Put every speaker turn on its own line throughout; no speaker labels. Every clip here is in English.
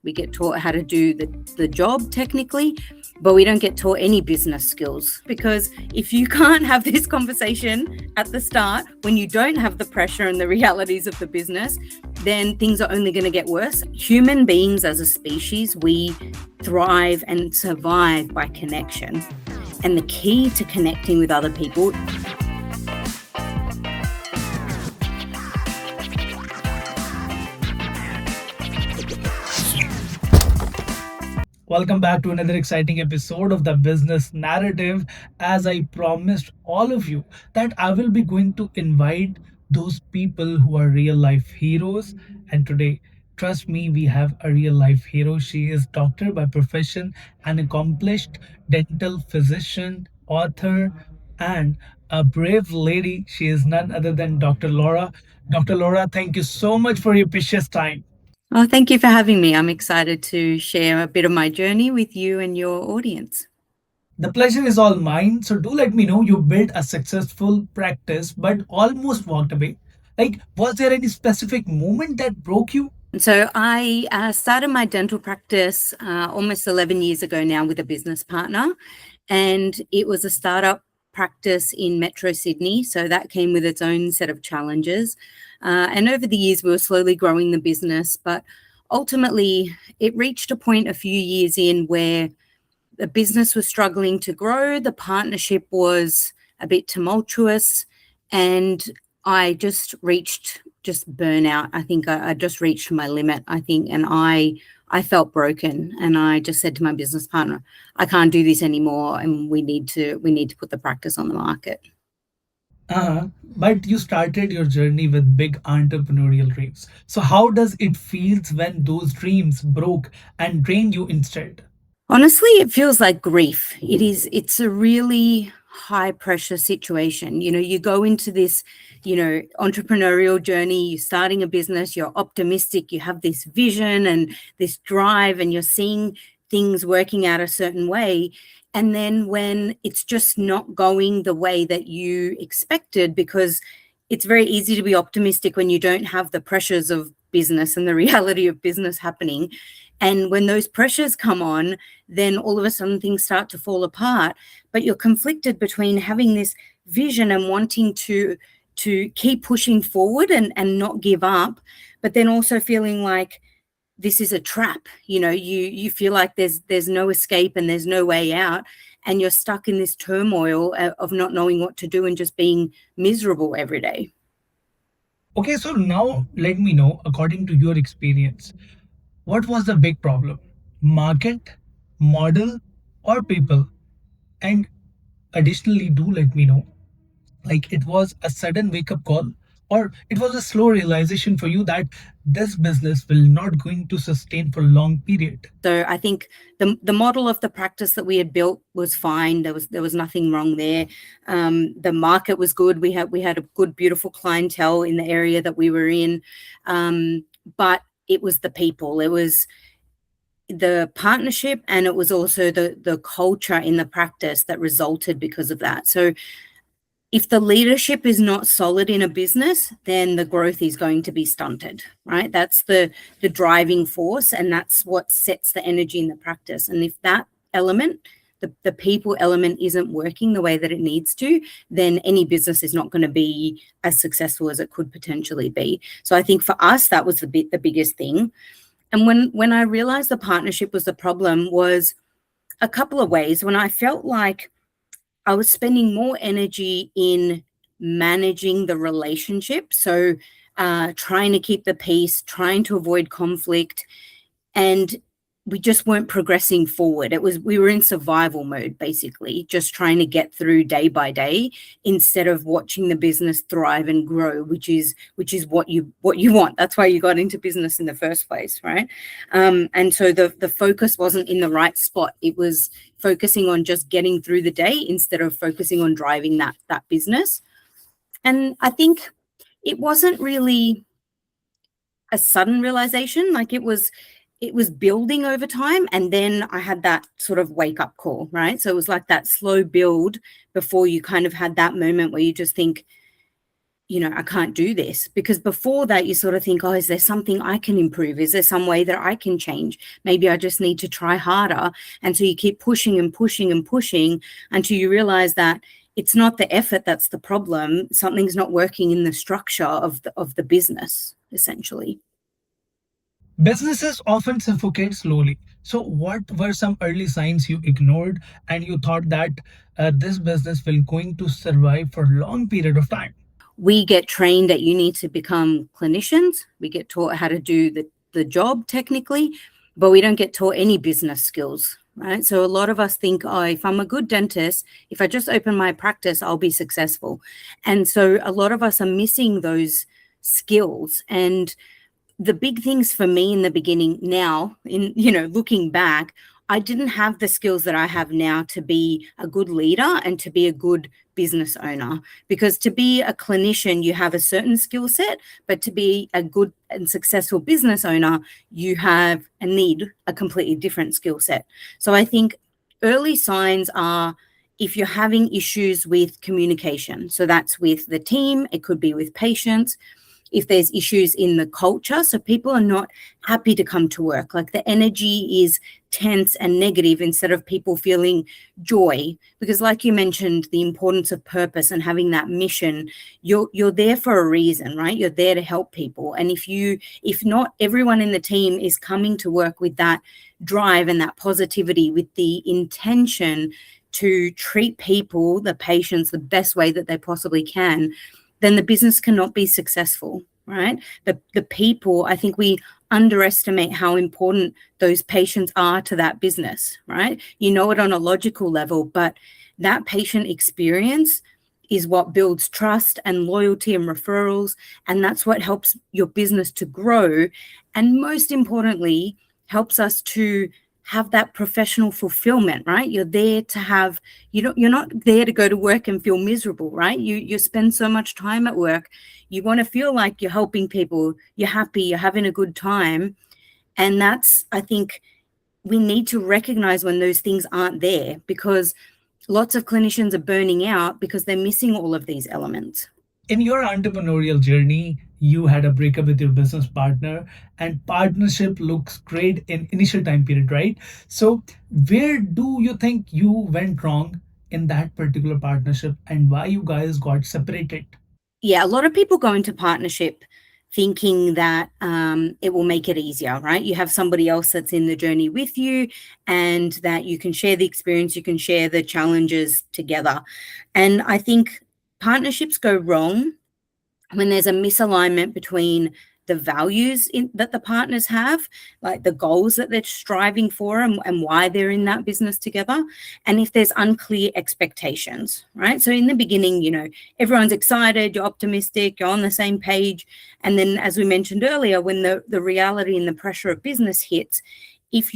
We get taught how to do the job technically, but we don't get taught any business skills. Because if you can't have this conversation at the start, when you don't have the pressure and the realities of the business, then things are only going to get worse. Human beings as a species, we thrive and survive by connection. And the key to connecting with other people.
Welcome back to another exciting episode of the Business Narrative. As I promised all of you that I will be going to invite those people who are real life heroes. And today, trust me, we have a real life hero. She is doctor by profession, an accomplished dental physician, author, and a brave lady. She is none other than Dr. Lora. Dr. Lora, thank you so much for your precious time.
Oh, thank you for having me. I'm excited to share a bit of my journey with you and your audience.
The pleasure is all mine. So do let me know you built a successful practice but almost walked away. Like, was there any specific moment that broke you?
So I started my dental practice almost 11 years ago now with a business partner, and it was a startup practice in Metro Sydney. So that came with its own set of challenges. And over the years, we were slowly growing the business, but ultimately it reached a point a few years in where the business was struggling to grow. The partnership was a bit tumultuous, and I just reached burnout. I think I just reached my limit, I think, and I felt broken, and I just said to my business partner, I can't do this anymore, and we need to put the practice on the market.
But you started your journey with big entrepreneurial dreams. So how does it feels when those dreams broke and drained you instead?
Honestly, it feels like grief. It's a really high pressure situation. You know, you go into this, entrepreneurial journey, you're starting a business, you're optimistic, you have this vision and this drive, and you're seeing things working out a certain way. And then when it's just not going the way that you expected, because it's very easy to be optimistic when you don't have the pressures of business and the reality of business happening. And when those pressures come on, then all of a sudden things start to fall apart. But you're conflicted between having this vision and wanting to keep pushing forward and not give up, but then also feeling like this is a trap. You feel like there's no escape and there's no way out, and you're stuck in this turmoil of not knowing what to do and just being miserable every day.
Okay, so now let me know, according to your experience, what was the big problem? Market, model, or people? And additionally, do let me know, like, it was a sudden wake up call, or it was a slow realization for you that this business will not going to sustain for a long period.
So I think the model of the practice that we had built was fine. There was nothing wrong there. The market was good. We had a good, beautiful clientele in the area that we were in, but it was the people. It was the partnership, and it was also the culture in the practice that resulted because of that. So if the leadership is not solid in a business, then the growth is going to be stunted, right? That's the driving force, and that's what sets the energy in the practice. And if that element, the people element, isn't working the way that it needs to, then any business is not going to be as successful as it could potentially be. So I think for us, that was the biggest thing. And when I realized the partnership was the problem, was a couple of ways. When I felt like I was spending more energy in managing the relationship, so trying to keep the peace, trying to avoid conflict, and we just weren't progressing forward. We were in survival mode, basically, just trying to get through day by day instead of watching the business thrive and grow, which is what you want. That's why you got into business in the first place, right? And so the focus wasn't in the right spot. It was focusing on just getting through the day instead of focusing on driving that business. And I think it wasn't really a sudden realization. Like, it was building over time, and then I had that sort of wake up call, right? So it was like that slow build before you kind of had that moment where you just think, I can't do this. Because before that, you sort of think, oh, is there something I can improve? Is there some way that I can change? Maybe I just need to try harder. And so you keep pushing and pushing and pushing until you realize that it's not the effort that's the problem. Something's not working in the structure of the business, essentially.
Businesses often suffocate slowly. So, what were some early signs you ignored and you thought that this business will going to survive for a long period of time?
We get trained that you need to become clinicians. We get taught how to do the job technically, but we don't get taught any business skills, right? So a lot of us think, oh, if I'm a good dentist, if I just open my practice, I'll be successful. And so a lot of us are missing those skills. And the big things for me in the beginning now, in looking back, I didn't have the skills that I have now to be a good leader and to be a good business owner. Because to be a clinician, you have a certain skill set, but to be a good and successful business owner, you have and need a completely different skill set. So I think early signs are if you're having issues with communication. So that's with the team, it could be with patients, if there's issues in the culture. So people are not happy to come to work. Like the energy is tense and negative instead of people feeling joy. Because like you mentioned, the importance of purpose and having that mission, you're there for a reason, right? You're there to help people. And if not everyone in the team is coming to work with that drive and that positivity, with the intention to treat people, the patients, the best way that they possibly can, then the business cannot be successful, right? The people, I think we underestimate how important those patients are to that business, right? You know it on a logical level, but that patient experience is what builds trust and loyalty and referrals, and that's what helps your business to grow, and most importantly, helps us to have that professional fulfillment, right? You're there to have, you're not there to go to work and feel miserable, right? You spend so much time at work. You want to feel like you're helping people, you're happy, you're having a good time. And that's, I think, we need to recognize when those things aren't there, because lots of clinicians are burning out because they're missing all of these elements.
In your entrepreneurial journey, you had a breakup with your business partner, and partnership looks great in initial time period, right? So, where do you think you went wrong in that particular partnership, and why you guys got separated?
Yeah, a lot of people go into partnership thinking that it will make it easier, right? You have somebody else that's in the journey with you, and that you can share the experience, you can share the challenges together. And I think partnerships go wrong when there's a misalignment between the values that the partners have, like the goals that they're striving for, and why they're in that business together, and if there's unclear expectations, right? So in the beginning, everyone's excited, you're optimistic, you're on the same page, and then, as we mentioned earlier, when the reality and the pressure of business hits, if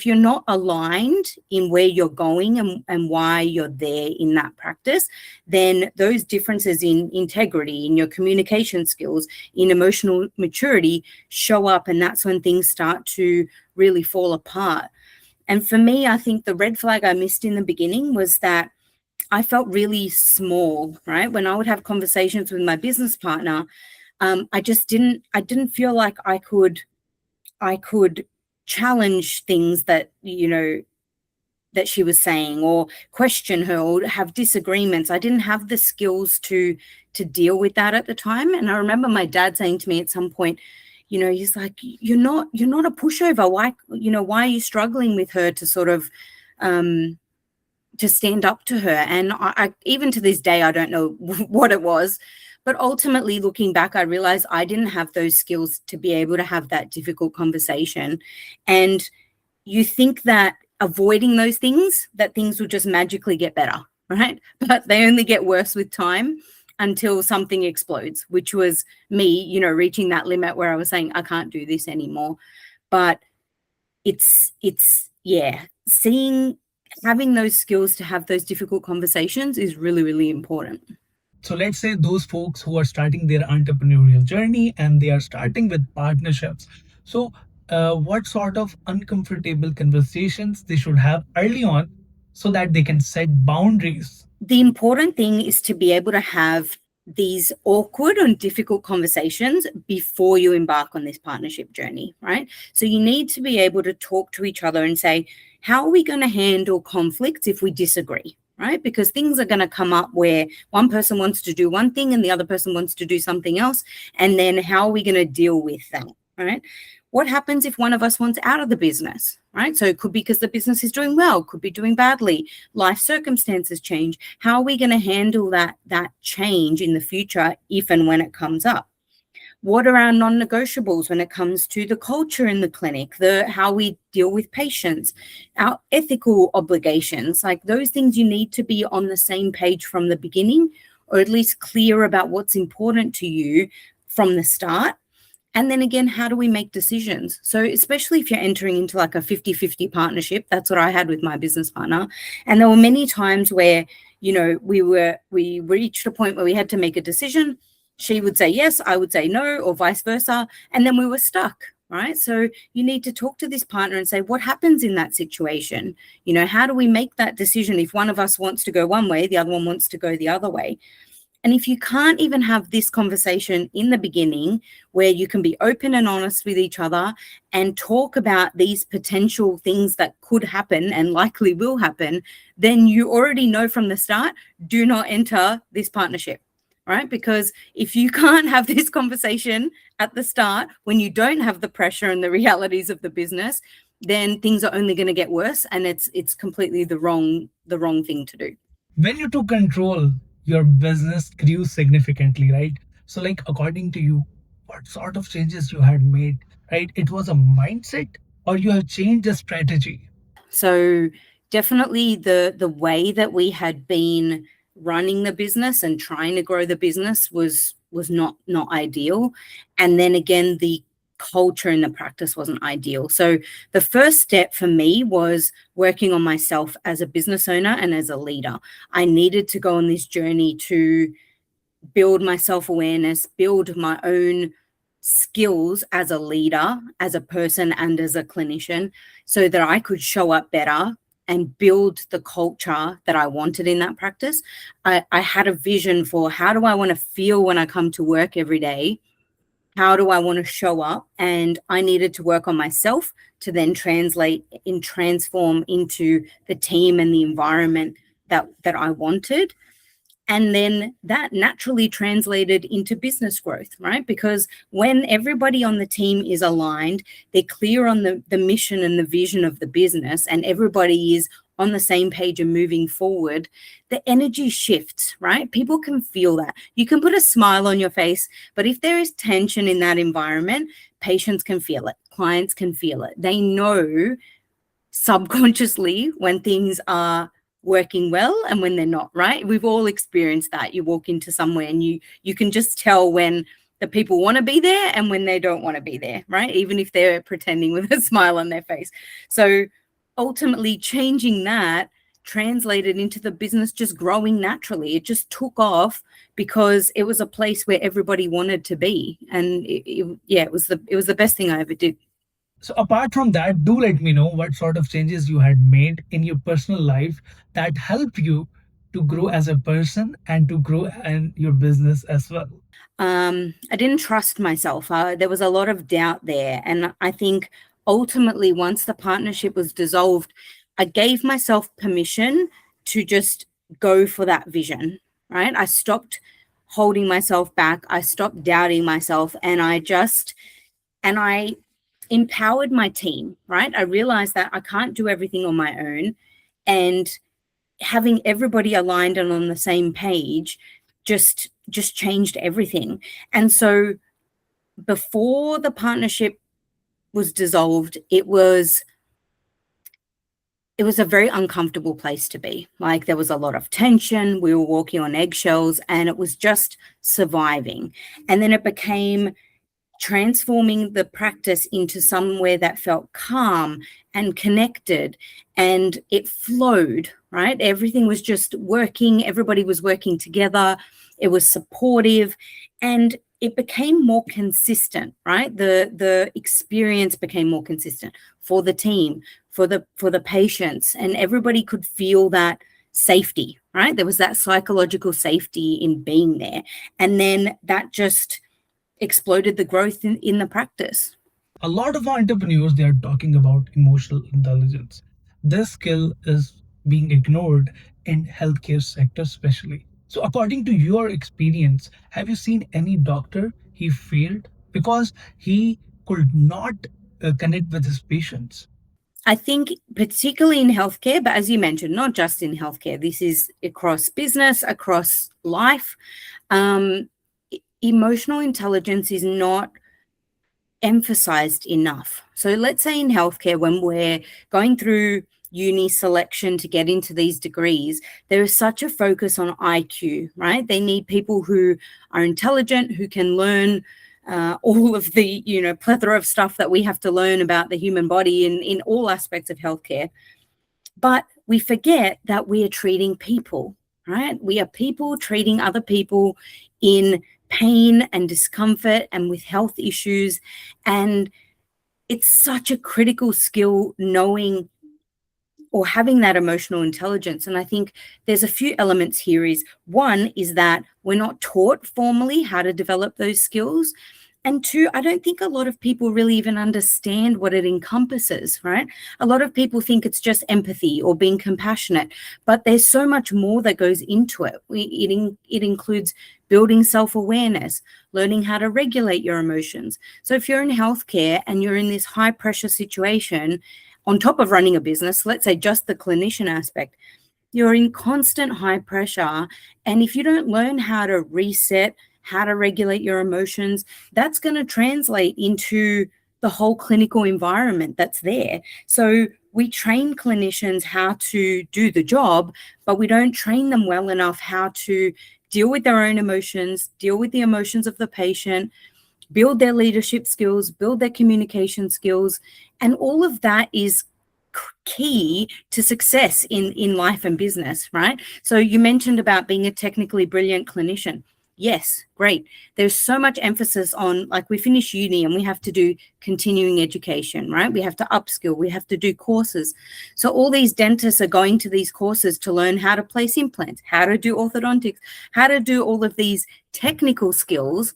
you're not aligned in where you're going and why you're there in that practice, then those differences in integrity, in your communication skills, in emotional maturity show up, and that's when things start to really fall apart. And for me, I think the red flag I missed in the beginning was that I felt really small, right? When I would have conversations with my business partner, I didn't feel like I could challenge things that that she was saying, or question her, or have disagreements. I didn't have the skills to deal with that at the time. And I remember my dad saying to me at some point, he's like, you're not a pushover. Why are you struggling with her to sort of to stand up to her? And I even to this day, I don't know what it was. But ultimately, looking back, I realized I didn't have those skills to be able to have that difficult conversation. And you think that avoiding those things, that things will just magically get better, right? But they only get worse with time until something explodes, which was me, reaching that limit where I was saying, I can't do this anymore. But it's having those skills to have those difficult conversations is really, really important.
So let's say those folks who are starting their entrepreneurial journey and they are starting with partnerships. So, what sort of uncomfortable conversations they should have early on so that they can set boundaries?
The important thing is to be able to have these awkward and difficult conversations before you embark on this partnership journey, right? So you need to be able to talk to each other and say, how are we going to handle conflicts if we disagree, right? Because things are going to come up where one person wants to do one thing and the other person wants to do something else. And then how are we going to deal with that, right? What happens if one of us wants out of the business, right? So it could be because the business is doing well, could be doing badly, life circumstances change. How are we going to handle that change in the future if and when it comes up? What are our non-negotiables when it comes to the culture in the clinic, how we deal with patients, our ethical obligations? Like those things you need to be on the same page from the beginning, or at least clear about what's important to you from the start. And then again, how do we make decisions? So especially if you're entering into like a 50-50 partnership, that's what I had with my business partner. And there were many times where, you know, we reached a point where we had to make a decision. She would say yes, I would say no, or vice versa. And then we were stuck, right? So you need to talk to this partner and say, what happens in that situation? You know, how do we make that decision? If one of us wants to go one way, the other one wants to go the other way. And if you can't even have this conversation in the beginning where you can be open and honest with each other and talk about these potential things that could happen and likely will happen, then you already know from the start, do not enter this partnership, right? Because if you can't have this conversation at the start when you don't have the pressure and the realities of the business, then things are only going to get worse, and it's completely the wrong thing to do.
When you took control, your business grew significantly, right? So, like, according to you, what sort of changes you had made, right? It was a mindset, or you have changed the strategy?
So definitely the way that we had been running the business and trying to grow the business was not ideal. And then again, the culture in the practice wasn't ideal. So the first step for me was working on myself as a business owner and as a leader. I needed to go on this journey to build my self-awareness, build my own skills as a leader, as a person, and as a clinician, so that I could show up better and build the culture that I wanted in that practice. I had a vision for how do I want to feel when I come to work every day? How do I want to show up? And I needed to work on myself to then transform into the team and the environment that I wanted. And then that naturally translated into business growth, right? Because when everybody on the team is aligned, they're clear on the mission and the vision of the business, and everybody is on the same page and moving forward, the energy shifts, right? People can feel that. You can put a smile on your face, but if there is tension in that environment, patients can feel it, clients can feel it. They know subconsciously when things are working well and when they're not, right? We've all experienced that. You walk into somewhere and you can just tell when the people want to be there and when they don't want to be there, right? Even if they're pretending with a smile on their face. So ultimately changing that translated into the business just growing naturally. It just took off because it was a place where everybody wanted to be. And it was the best thing I ever did.
So, apart from that, do let me know what sort of changes you had made in your personal life that helped you to grow as a person and to grow in your business as well.
I didn't trust myself. There was a lot of doubt there. And I think ultimately, once the partnership was dissolved, I gave myself permission to just go for that vision, right? I stopped holding myself back. I stopped doubting myself, and I empowered my team, right? I realized that I can't do everything on my own, and having everybody aligned and on the same page just changed everything. And so before the partnership was dissolved, it was a very uncomfortable place to be. Like there was a lot of tension, we were walking on eggshells, and it was just surviving. And then it became transforming the practice into somewhere that felt calm and connected, and it flowed, right? Everything was just working. Everybody was working together. It was supportive, and it became more consistent, right? The experience became more consistent for the team, for the patients, and everybody could feel that safety, right? There was that psychological safety in being there. And then that just exploded the growth in the practice.
A lot of entrepreneurs, they are talking about emotional intelligence. This skill is being ignored in healthcare sector especially. So according to your experience, have you seen any doctor he failed because he could not connect with his patients?
I think particularly in healthcare, but as you mentioned, not just in healthcare, this is across business, across life. Emotional intelligence is not emphasized enough. So let's say in healthcare, when we're going through uni selection to get into these degrees, there is such a focus on IQ, right? They need people who are intelligent, who can learn all of the, plethora of stuff that we have to learn about the human body in all aspects of healthcare. But we forget that we are treating people, right? We are people treating other people in pain and discomfort and with health issues. And it's such a critical skill knowing or having that emotional intelligence. And I think there's a few elements here. Is one is that we're not taught formally how to develop those skills. And two, I don't think a lot of people really even understand what it encompasses, right? A lot of people think it's just empathy or being compassionate, but there's so much more that goes into it. It includes building self-awareness, learning how to regulate your emotions. So if you're in healthcare and you're in this high pressure situation, on top of running a business, let's say just the clinician aspect, you're in constant high pressure. And if you don't learn how to reset, how to regulate your emotions, that's going to translate into the whole clinical environment that's there. So we train clinicians how to do the job, but we don't train them well enough how to deal with their own emotions, deal with the emotions of the patient, build their leadership skills, build their communication skills. And all of that is key to success in life and business, right? So you mentioned about being a technically brilliant clinician. Yes, great. There's so much emphasis on, like, we finish uni and we have to do continuing education, right? We have to upskill, we have to do courses. So all these dentists are going to these courses to learn how to place implants, how to do orthodontics, how to do all of these technical skills.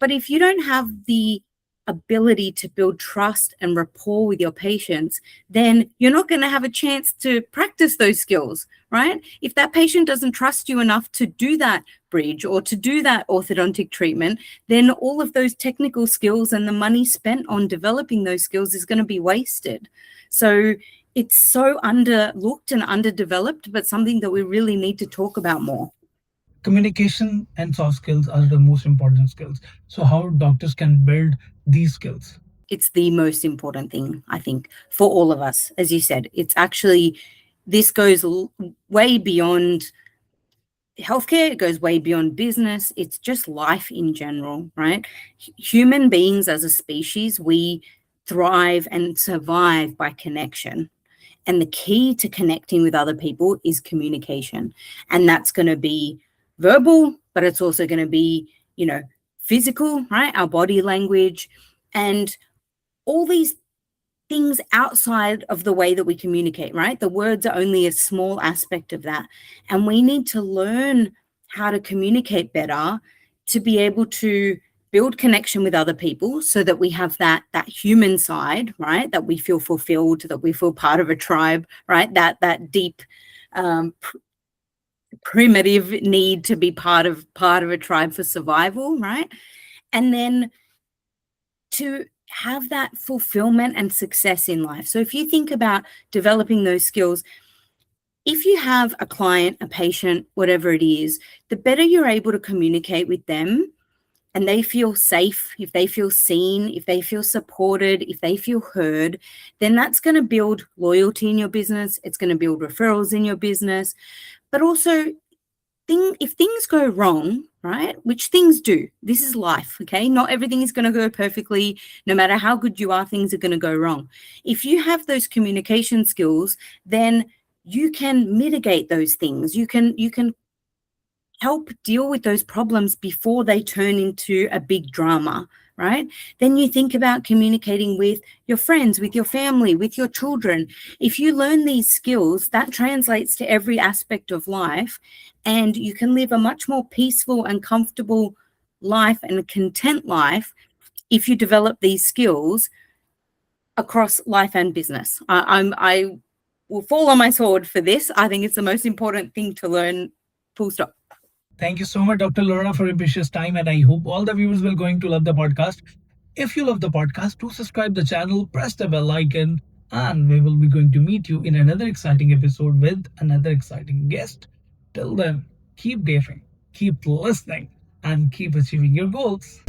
But if you don't have the ability to build trust and rapport with your patients, then you're not going to have a chance to practice those skills, right? If that patient doesn't trust you enough to do that bridge or to do that orthodontic treatment, then all of those technical skills and the money spent on developing those skills is going to be wasted. So it's so underlooked and underdeveloped, but something that we really need to talk about more.
Communication and soft skills are the most important skills. So how doctors can build these skills?
It's the most important thing, I think, for all of us. As you said, it's actually, this goes way beyond healthcare, it goes way beyond business. It's just life in general, right? Human beings as a species, we thrive and survive by connection. And the key to connecting with other people is communication. And that's going to be verbal, but it's also going to be, physical, right? Our body language and all these things outside of the way that we communicate, right? The words are only a small aspect of that. And we need to learn how to communicate better to be able to build connection with other people so that we have that human side, right? That we feel fulfilled, that we feel part of a tribe, right? That deep primitive need to be part of a tribe for survival, right? And then to have that fulfillment and success in life. So if you think about developing those skills, if you have a client, a patient, whatever it is, the better you're able to communicate with them and they feel safe, if they feel seen, if they feel supported, if they feel heard, then that's going to build loyalty in your business. It's going to build referrals in your business. But also, if things go wrong, right, which things do, this is life, okay? Not everything is going to go perfectly. No matter how good you are, things are going to go wrong. If you have those communication skills, then you can mitigate those things. You can help deal with those problems before they turn into a big drama, right? Then you think about communicating with your friends, with your family, with your children. If you learn these skills, that translates to every aspect of life, and you can live a much more peaceful and comfortable life and a content life if you develop these skills across life and business. I will fall on my sword for this. I think it's the most important thing to learn, full stop.
Thank you so much, Dr. Laura, for your precious time, and I hope all the viewers will going to love the podcast. If you love the podcast, do subscribe the channel, press the bell icon, and we will be going to meet you in another exciting episode with another exciting guest. Till then, keep daring, keep listening, and keep achieving your goals.